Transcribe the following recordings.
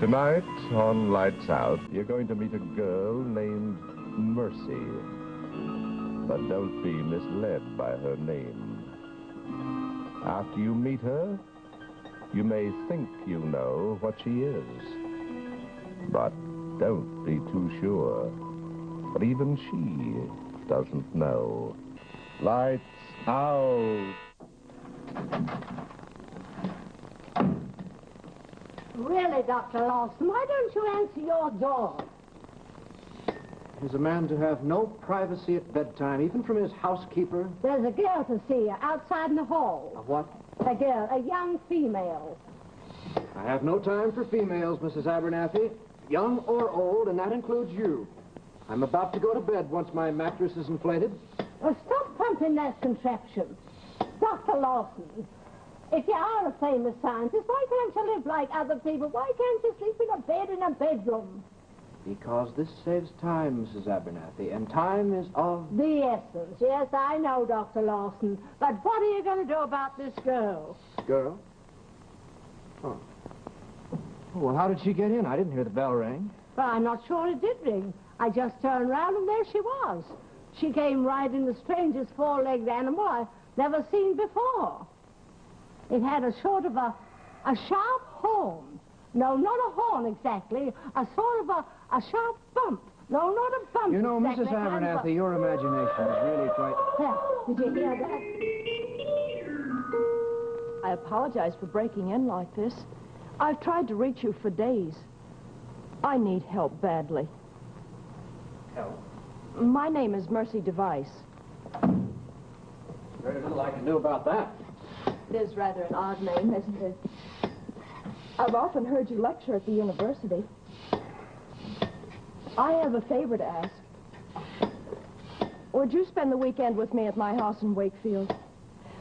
Tonight, on Lights Out, you're going to meet a girl named Mercy. But don't be misled by her name. After you meet her, you may think you know what she is. But don't be too sure. But even she doesn't know. Lights out. Really, Dr. Lawson, why don't you answer your door? Is a man to have no privacy at bedtime, even from his housekeeper? There's a girl to see you outside in the hall. A what? A girl, a young female. I have no time for females, Mrs. Abernathy. Young or old, and that includes you. I'm about to go to bed once my mattress is inflated. Well, stop pumping that contraption. Dr. Lawson, if you are a famous scientist, why can't you live like other people? Why can't you sleep in a bed in a bedroom? Because this saves time, Mrs. Abernathy, and time is of... The essence. Yes, I know, Dr. Lawson. But what are you going to do about this girl? Girl? Oh. Well, how did she get in? I didn't hear the bell ring. Well, I'm not sure it did ring. I just turned around and there she was. She came riding the strangest four-legged animal I've never seen before. It had a sort of a sharp horn. No, not a horn exactly. A sort of a sharp bump. No, not a bump. You know, exactly. Mrs. Abernathy, your imagination is really quite... Well, did you hear that? I apologize for breaking in like this. I've tried to reach you for days. I need help badly. Help? My name is Mercy Device. Very little I can do about that. It is rather an odd name, isn't it? I've often heard you lecture at the university. I have a favor to ask. Would you spend the weekend with me at my house in Wakefield?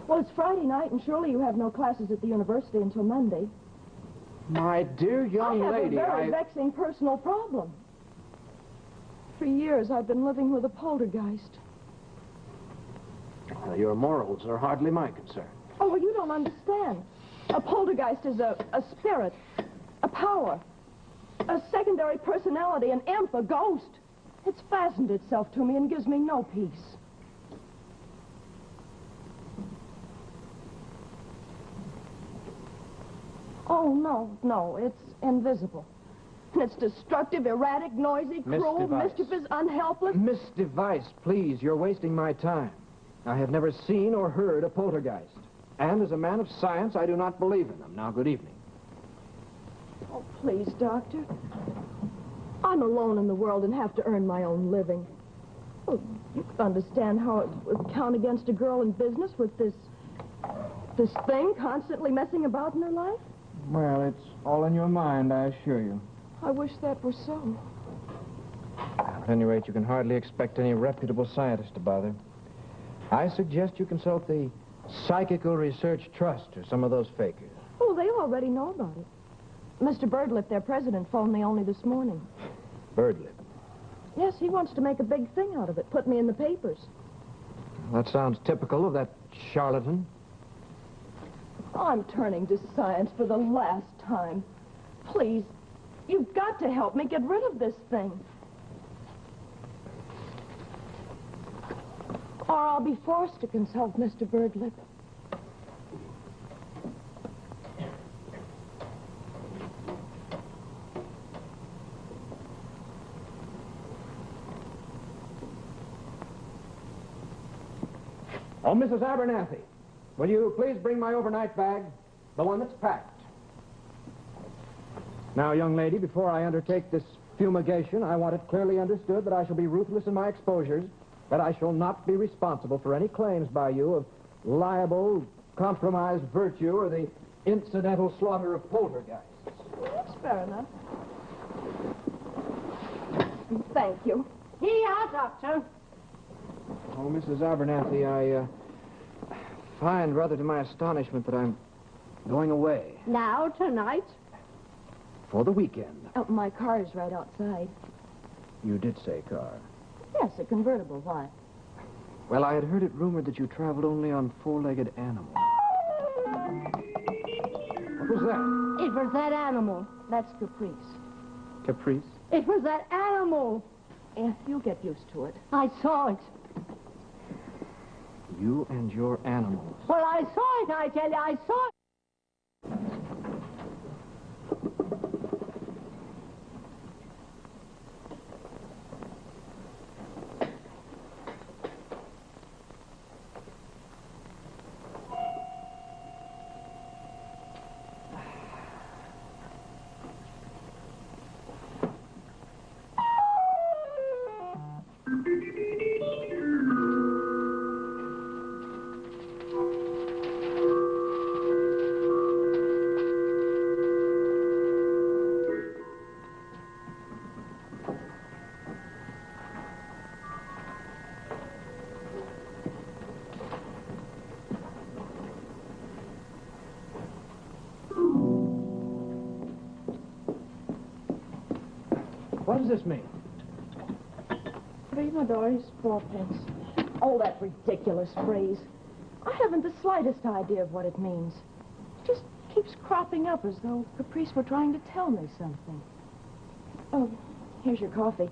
Well, it's Friday night, and surely you have no classes at the university until Monday. My dear young lady, I have a very vexing personal problem. For years, I've been living with a poltergeist. Well, your morals are hardly my concern. Oh, well, you don't understand. A poltergeist is a spirit, a power, a secondary personality, an imp, a ghost. It's fastened itself to me and gives me no peace. Oh, no, it's invisible. And it's destructive, erratic, noisy, cruel, mischievous, unhelpless. Miss Device, please, you're wasting my time. I have never seen or heard a poltergeist. And as a man of science, I do not believe in them. Now, good evening. Oh, please, Doctor. I'm alone in the world and have to earn my own living. Well, you can understand how it would count against a girl in business with this thing constantly messing about in her life. Well, it's all in your mind, I assure you. I wish that were so. At any rate, you can hardly expect any reputable scientist to bother. I suggest you consult the Psychical Research Trust or some of those fakers. Oh, they already know about it. Mr. Birdlip, their president, phoned me only this morning. Birdlip? Yes, he wants to make a big thing out of it, put me in the papers. That sounds typical of that charlatan. I'm turning to science for the last time. Please, you've got to help me get rid of this thing. Or I'll be forced to consult Mr. Birdlip. Oh, Mrs. Abernathy, will you please bring my overnight bag, the one that's packed? Now, young lady, before I undertake this fumigation, I want it clearly understood that I shall be ruthless in my exposures, that I shall not be responsible for any claims by you of libel, compromised virtue, or the incidental slaughter of poltergeists. That's fair enough. Thank you. Here you are, Doctor. Oh, Mrs. Abernathy, I find, rather to my astonishment, that I'm going away. Now, tonight? For the weekend. Oh, my car is right outside. You did say car. Yes, a convertible. Why? Well, I had heard it rumored that you traveled only on four-legged animals. What was that? It was that animal. That's Caprice. Caprice? It was that animal. Yeah, you'll get used to it. I saw it. You and your animals. Well, I saw it, I tell you. I saw it. What does this mean? Prima doris, 4 pence. Oh, that ridiculous phrase. I haven't the slightest idea of what it means. It just keeps cropping up as though Caprice were trying to tell me something. Oh, here's your coffee.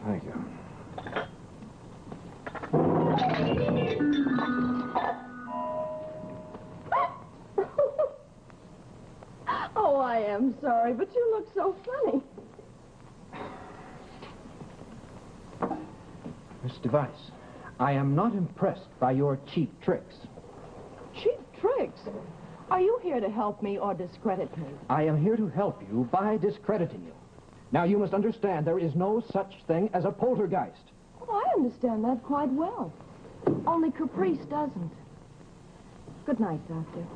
Thank you. Oh, I am sorry, but you look so funny. Miss Device, I am not impressed by your cheap tricks. Cheap tricks? Are you here to help me or discredit me? I am here to help you by discrediting you. Now, you must understand there is no such thing as a poltergeist. Oh, I understand that quite well. Only Caprice doesn't. Good night, Doctor.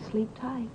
Sleep tight.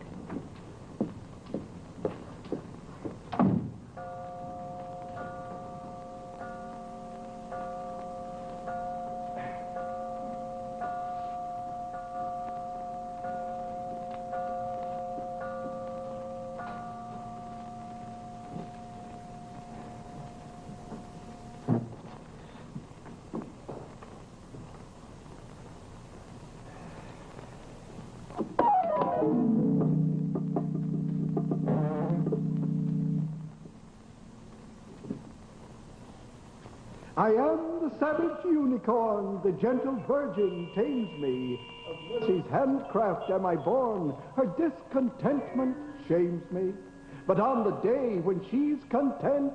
I am the savage unicorn, the gentle virgin tames me. Of Mercy's handcraft am I born, her discontentment shames me. But on the day when she's content,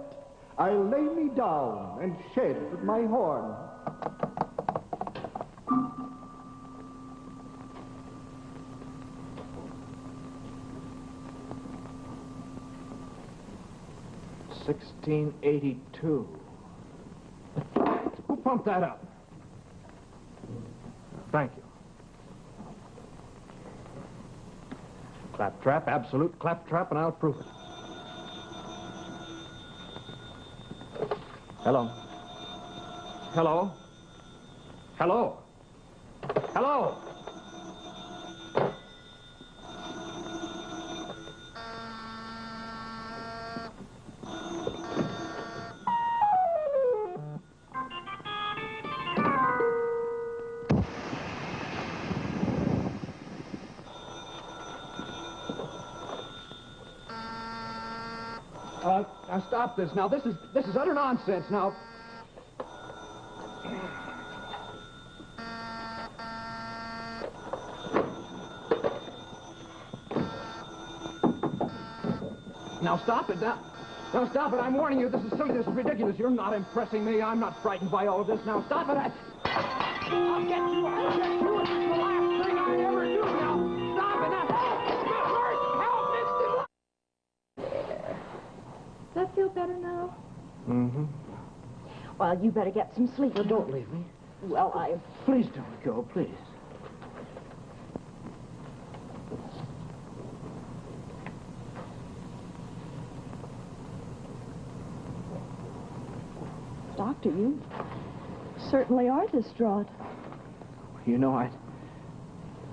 I'll lay me down and shed my horn. $16.82. Who pumped that up? Thank you. Claptrap, absolute claptrap, and I'll prove it. Hello? Hello? Hello? Hello? Now stop this. Now, this is utter nonsense. Now. Now stop it. Now stop it. I'm warning you. This is silly. This is ridiculous. You're not impressing me. I'm not frightened by all of this. Now stop it. I'll get you. I'll get you. It's the last thing I ever do. Now stop it. Now help, Does that feel better now? Mm-hmm. Well, you better get some sleep. Well, don't leave me. Well, Please don't go, please. Doctor, you certainly are distraught. You know,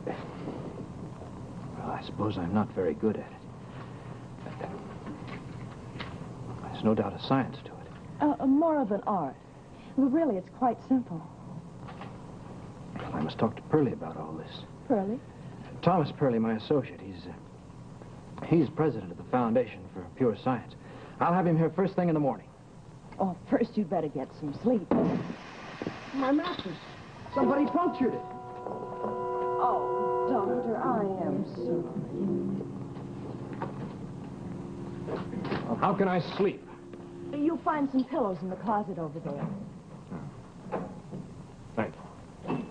well, I suppose I'm not very good at it. There's no doubt of science to it. More of an art. Well, really, it's quite simple. Well, I must talk to Purdy about all this. Purdy? Thomas Purdy, my associate, He's president of the Foundation for Pure Science. I'll have him here first thing in the morning. Oh, first you'd better get some sleep. My mattress. Somebody punctured it. Oh, Doctor, I am sorry. Well, how can I sleep? You'll find some pillows in the closet over there. Thank you.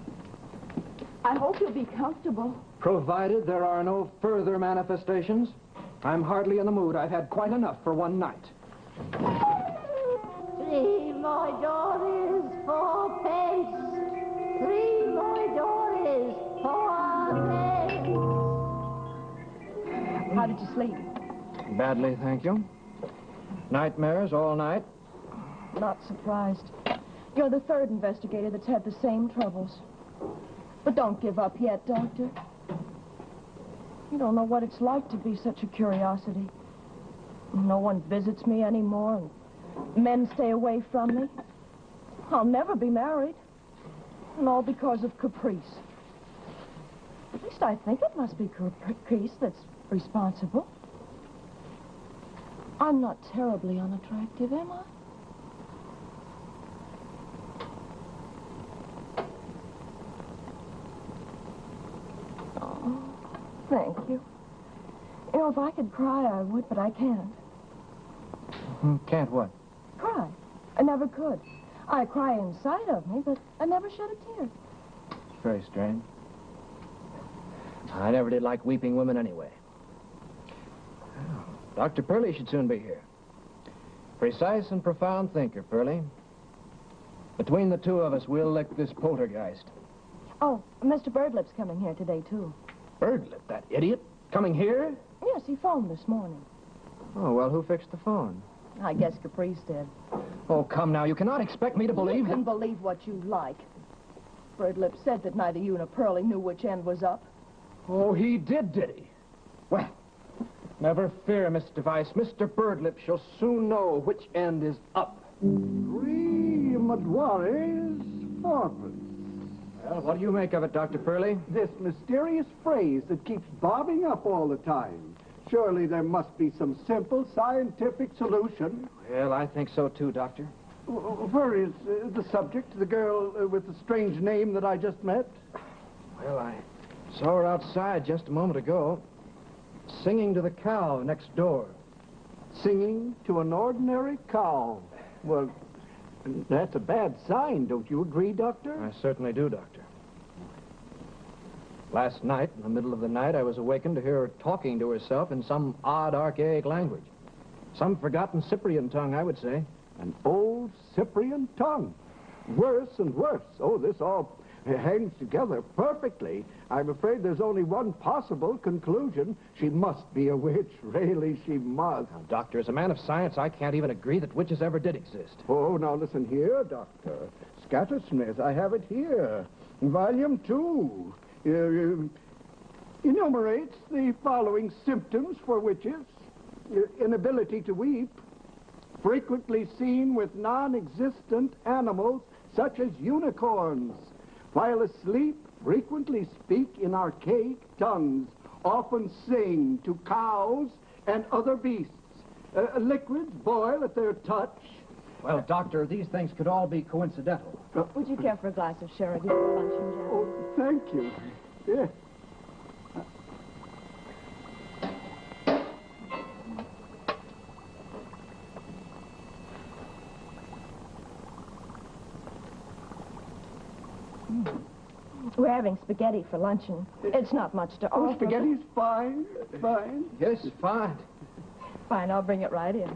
I hope you'll be comfortable. Provided there are no further manifestations. I'm hardly in the mood. I've had quite enough for one night. 3 more dollars, 4 pence. 3 more dollars, 4 pence. How did you sleep? Badly, thank you. Nightmares all night. Not surprised. You're the third investigator that's had the same troubles. But don't give up yet, Doctor. You don't know what it's like to be such a curiosity. No one visits me anymore, and men stay away from me. I'll never be married. And all because of caprice. At least I think it must be caprice that's responsible. I'm not terribly unattractive, am I? Oh, thank you. You know, if I could cry, I would, but I can't. Can't what? Cry. I never could. I cry inside of me, but I never shed a tear. Very strange. I never did like weeping women anyway. Dr. Purdy should soon be here. Precise and profound thinker, Purdy. Between the two of us, we'll lick this poltergeist. Oh, Mr. Birdlip's coming here today, too. Birdlip, that idiot? Coming here? Yes, he phoned this morning. Oh, well, who fixed the phone? I guess Caprice did. Oh, come now. You cannot expect me to believe You that. can believe what you like. Birdlip said that neither you nor Pearlie knew which end was up. Oh, he did he? Well, never fear, Miss Device. Mr. Birdlip shall soon know which end is up. 3 Madoires, 4 pence. Well, what do you make of it, Dr. Purdy? This mysterious phrase that keeps bobbing up all the time. Surely there must be some simple scientific solution. Well, I think so too, Doctor. Where is the subject, the girl with the strange name that I just met? Well, I saw her outside just a moment ago, singing to the cow next door. Singing to an ordinary cow. Well, that's a bad sign, don't you agree, Doctor? I certainly do, Doctor. Last night, in the middle of the night, I was awakened to hear her talking to herself in some odd, archaic language. Some forgotten Cyprian tongue, I would say. An old Cyprian tongue. Worse and worse. Oh, this all hangs together perfectly. I'm afraid there's only one possible conclusion. She must be a witch. Really, she must. Now, Doctor, as a man of science, I can't even agree that witches ever did exist. Oh, now listen here, Doctor. Scattersmith, I have it here. Volume 2. Enumerates the following symptoms for witches. Inability to weep. Frequently seen with non-existent animals such as unicorns. While asleep, frequently speak in archaic tongues. Often sing to cows and other beasts. Liquids boil at their touch. Well, Doctor, these things could all be coincidental. Would you care for a glass of sherry before luncheon, Jack? Oh, thank you. Yes. We're having spaghetti for luncheon. It's not much to Oh, offer. spaghetti's fine. Fine. Yes, fine. Fine, I'll bring it right in.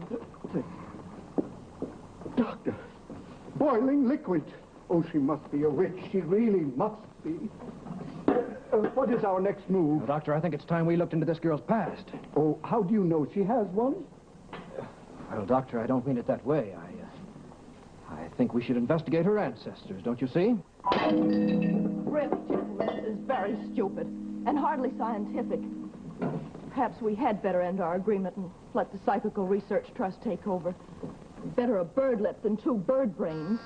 Doctor, boiling liquid. Oh, she must be a witch. She really must be. What is our next move? Well, Doctor, I think it's time we looked into this girl's past. Oh, how do you know she has one? Well, Doctor, I don't mean it that way. I think we should investigate her ancestors, don't you see? Really, gentlemen, this is very stupid and hardly scientific. Perhaps we had better end our agreement and let the Psychical Research Trust take over. Better a bird lip than 2 bird brains.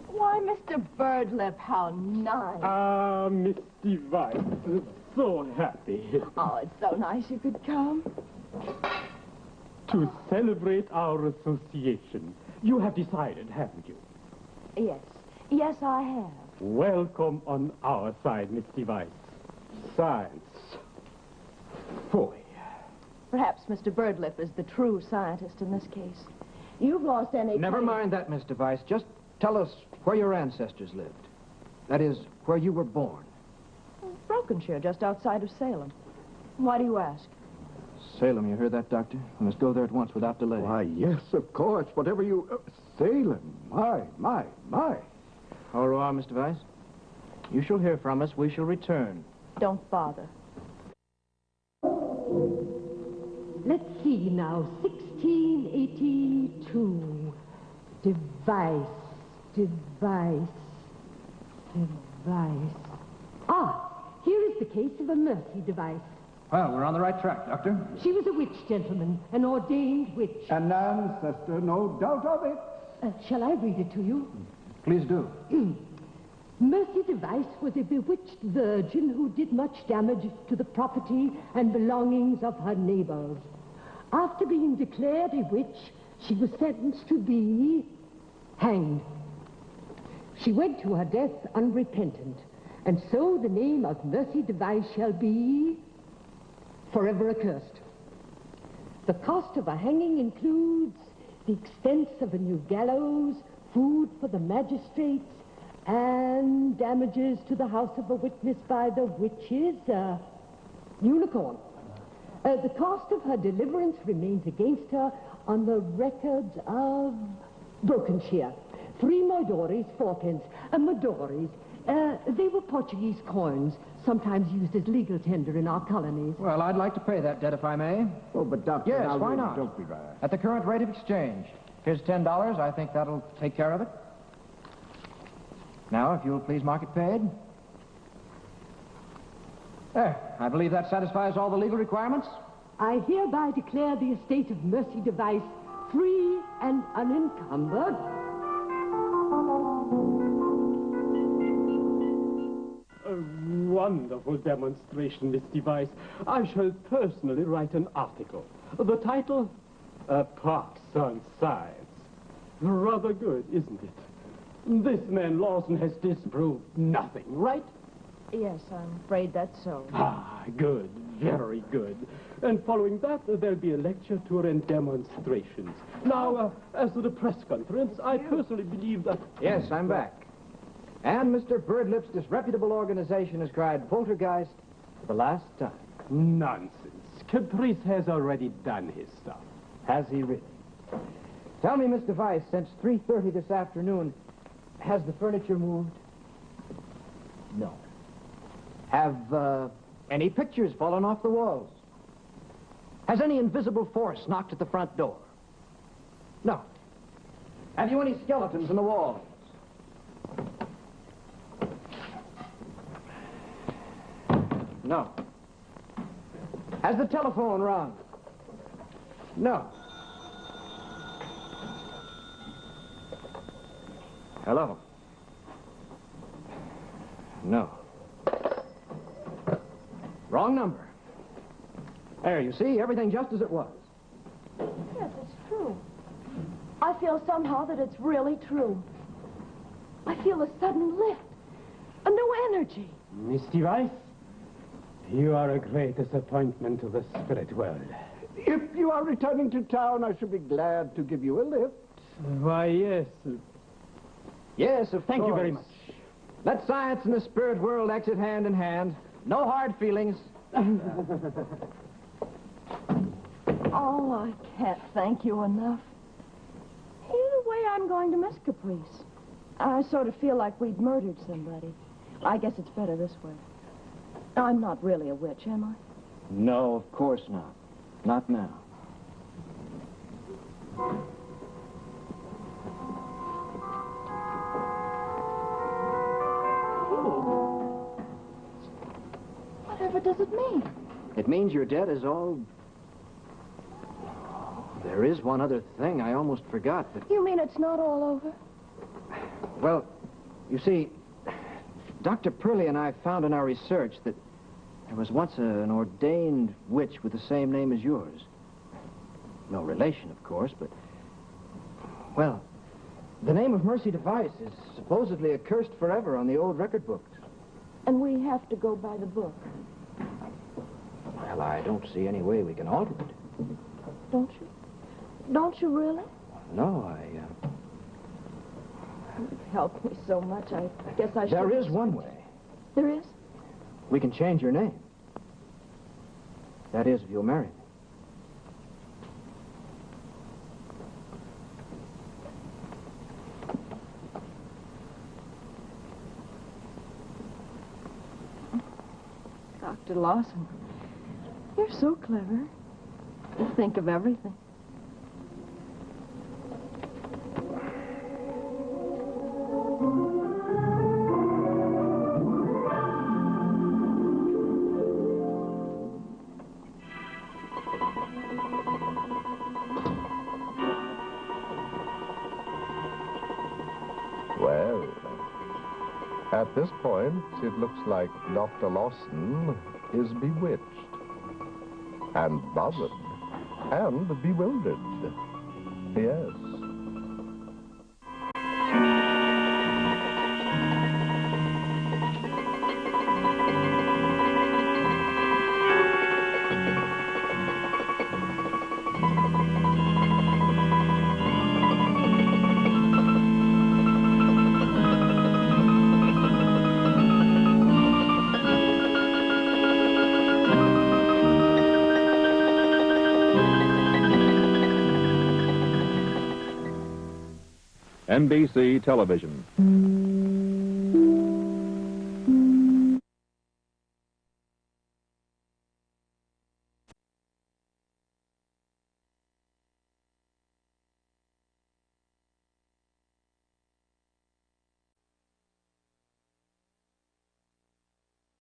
Why, Mr. Mr. Birdlip, how nice. Ah, Miss Device, so happy. Oh, it's so nice you could come. To celebrate our association. You have decided, haven't you? Yes. Yes, I have. Welcome on our side, Miss Device. Science. Boy. Perhaps Mr. Birdlip is the true scientist in this case. You've lost any... Never mind that, Miss Device. Just tell us where your ancestors lived. That is, where you were born. Brokenshire, just outside of Salem. Why do you ask? Salem, you heard that, Doctor? We must go there at once without delay. Why, yes, of course. Whatever you... Salem. My. Au revoir, Miss Device. You shall hear from us. We shall return. Don't bother. Let's see now, 1682. Device. Ah, here is the case of a Mercy device. Well, we're on the right track, Doctor. She was a witch, gentlemen, an ordained witch. An ancestor, no doubt of it. Shall I read it to you? Please do. Mercy Device was a bewitched virgin who did much damage to the property and belongings of her neighbors. After being declared a witch, she was sentenced to be hanged. She went to her death unrepentant, and so the name of Mercy Device shall be forever accursed. The cost of a hanging includes the expense of a new gallows, food for the magistrates, and damages to the house of a witness by the witch's unicorn. The cost of her deliverance remains against her on the records of Brokenshire. 3 moidores, 4 pence. Moidores, they were Portuguese coins, sometimes used as legal tender in our colonies. Well, I'd like to pay that debt if I may. Oh, but Doctor... Yes, now why really, not? Don't be rash. At the current rate of exchange. Here's $10. I think that'll take care of it. Now, if you'll please mark it paid. There. I believe that satisfies all the legal requirements. I hereby declare the estate of Mercy Device free and unencumbered. A wonderful demonstration, Miss Device. I shall personally write an article. The title, Parks on Science. Rather good, isn't it? This man Lawson has disproved nothing, right? Yes, I'm afraid that's so. Ah, good. Very good. And following that, there'll be a lecture tour and demonstrations. Now, as to the press conference, I personally believe that... Yes, I'm back. And Mr. Birdlip's disreputable organization has cried poltergeist for the last time. Nonsense. Caprice has already done his stuff. Has he really? Tell me, Miss Device, since 3:30 this afternoon, has the furniture moved? No. Have any pictures fallen off the walls? Has any invisible force knocked at the front door? No. Have you any skeletons in the walls? No. Has the telephone rung? No. Hello? No. Wrong number. There, you see, everything just as it was. Yes, it's true. I feel somehow that it's really true. I feel a sudden lift, a new energy. Miss Device, you are a great disappointment to the spirit world. If you are returning to town, I shall be glad to give you a lift. Why, yes. Yes, of Thank you course. very much. Let science and the spirit world exit hand in hand. No hard feelings. Oh, I can't thank you enough. Either way, I'm going to miss Caprice. I sort of feel like we'd murdered somebody. I guess it's better this way. I'm not really a witch, am I? No, of course not. Not now. Whatever does it mean? It means your debt is all... There is one other thing I almost forgot, but... You mean it's not all over? Well, You see, Dr. Purdy and I found in our research that there was once an ordained witch with the same name as yours. No relation, of course, but... Well, the name of Mercy Device is supposedly accursed forever on the old record books. And we have to go by the book. Well, I don't see any way we can alter it. Don't you? Don't you really? No, You've helped me so much, I guess I should... There is one way. There is? We can change your name. That is, if you'll marry me. Dr. Lawson, you're so clever. You think of everything. Well, at this point, it looks like Dr. Lawson is bewitched, and bothered, and bewildered. Yes. NBC Television.